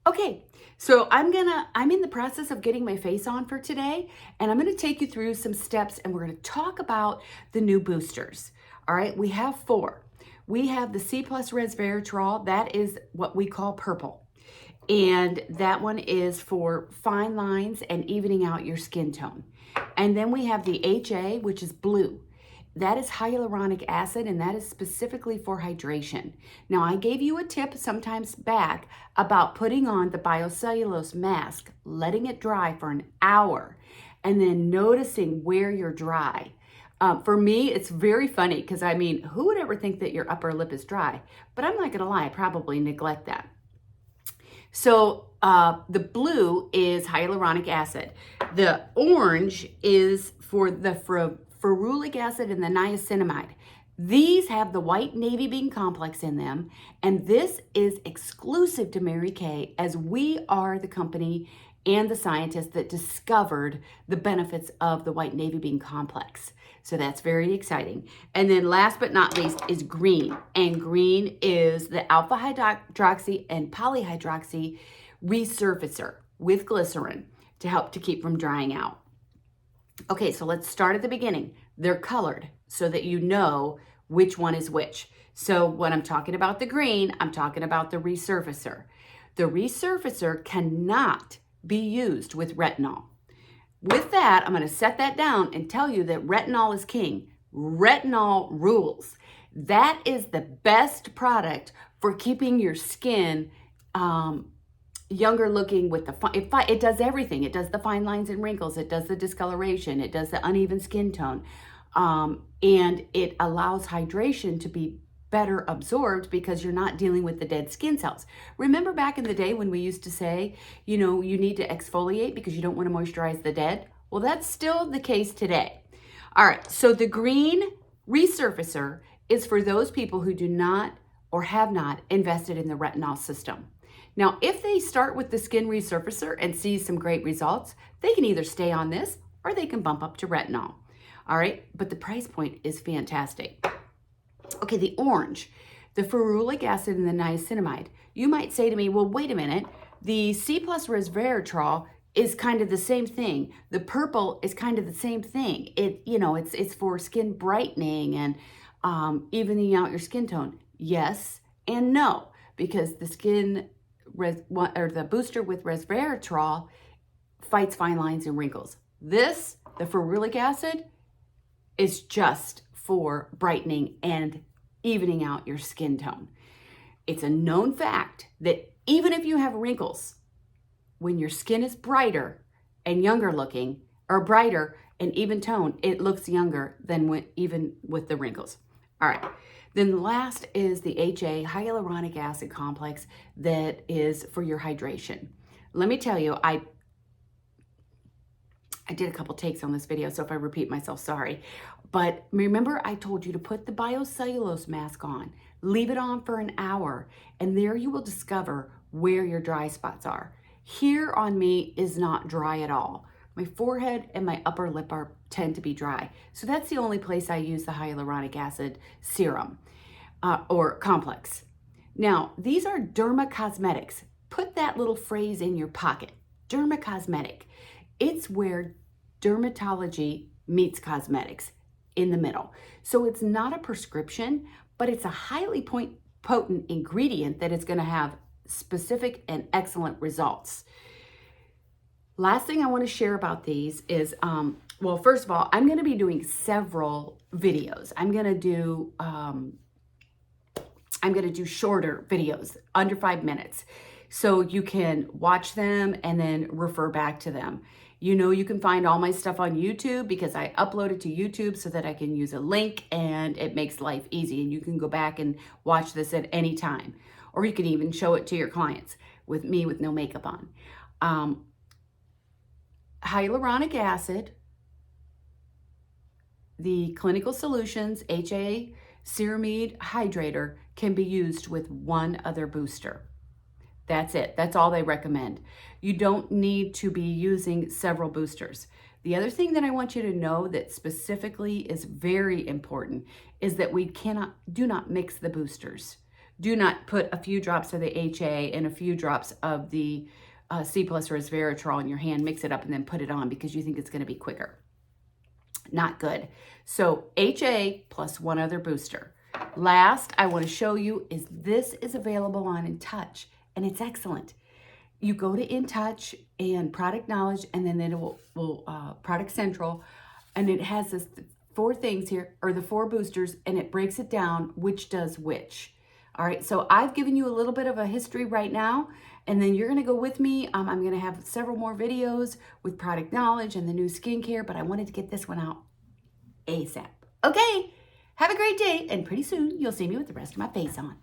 Okay, so I'm in the process of getting my face on for today, and I'm gonna take you through some steps and we're gonna talk about the new boosters. All right, we have four. We have the C plus resveratrol, that is what we call purple. And that one is for fine lines and evening out your skin tone. And then we have the HA, which is blue. That is hyaluronic acid, and that is specifically for hydration. Now, I gave you a tip sometimes back about putting on the biocellulose mask, letting it dry for an hour, and then noticing where you're dry. For me, it's very funny because who would ever think that your upper lip is dry? But I'm not gonna lie, I probably neglect that. So the blue is hyaluronic acid. The orange is for the ferulic acid and the niacinamide. These have the white navy bean complex in them, and this is exclusive to Mary Kay, as we are the company and the scientists that discovered the benefits of the white navy bean complex. So that's very exciting. And then last but not least is green. And green is the alpha hydroxy and polyhydroxy resurfacer with glycerin to help to keep from drying out. Okay, so let's start at the beginning. They're colored so that you know which one is which. So when I'm talking about the green, I'm talking about the resurfacer. The resurfacer cannot be used with retinol. With that, I'm going to set that down and tell you that retinol is king. Retinol rules. That is the best product for keeping your skin younger looking with it does everything. It does the fine lines and wrinkles. It does the discoloration. It does the uneven skin tone. And it allows hydration to be better absorbed because you're not dealing with the dead skin cells. Remember back in the day when we used to say, you need to exfoliate because you don't want to moisturize the dead? Well, that's still the case today. All right, so the green resurfacer is for those people who do not or have not invested in the retinol system. Now, if they start with the skin resurfacer and see some great results, they can either stay on this or they can bump up to retinol. All right, but the price point is fantastic. Okay, the orange, the ferulic acid and the niacinamide. You might say to me, well, wait a minute, the C plus resveratrol is kind of the same thing. The purple is kind of the same thing. It's for skin brightening and evening out your skin tone. Yes and no, because the the booster with resveratrol fights fine lines and wrinkles. This, the ferulic acid, is just for brightening and evening out your skin tone. It's a known fact that even if you have wrinkles, when your skin is brighter and younger looking, or brighter and even tone, it looks younger than even with the wrinkles. All right. Then last is the HA, hyaluronic acid complex, that is for your hydration. Let me tell you, I did a couple takes on this video, so if I repeat myself, sorry. But remember, I told you to put the biocellulose mask on, leave it on for an hour, and there you will discover where your dry spots are. Here on me is not dry at all. My forehead and my upper lip tend to be dry. So that's the only place I use the hyaluronic acid serum or complex. Now, these are dermacosmetics. Put that little phrase in your pocket, dermacosmetic. It's where dermatology meets cosmetics in the middle. So it's not a prescription, but it's a highly potent ingredient that is going to have specific and excellent results. Last thing I want to share about these is, well, first of all, I'm going to be doing several videos. I'm going to do shorter videos, under 5 minutes, so you can watch them and then refer back to them. You can find all my stuff on YouTube because I upload it to YouTube so that I can use a link, and it makes life easy. And you can go back and watch this at any time, or you can even show it to your clients with me with no makeup on. Hyaluronic acid, the Clinical Solutions HA Ceramide Hydrator can be used with one other booster. That's it. That's all they recommend. You don't need to be using several boosters. The other thing that I want you to know that specifically is very important is that we do not mix the boosters. Do not put a few drops of the HA and a few drops of the C plus resveratrol in your hand, mix it up, and then put it on because you think it's going to be quicker. Not good. So HA plus one other booster. Last, I want to show you is this is available on InTouch, and it's excellent. You go to InTouch and Product Knowledge, and then it will Product Central, and it has this 4 things here, or the 4 boosters, and it breaks it down which does which. All right, so I've given you a little bit of a history right now, and then you're going to go with me. I'm going to have several more videos with Product Knowledge and the new skincare, but I wanted to get this one out ASAP. Okay, have a great day, and pretty soon you'll see me with the rest of my face on.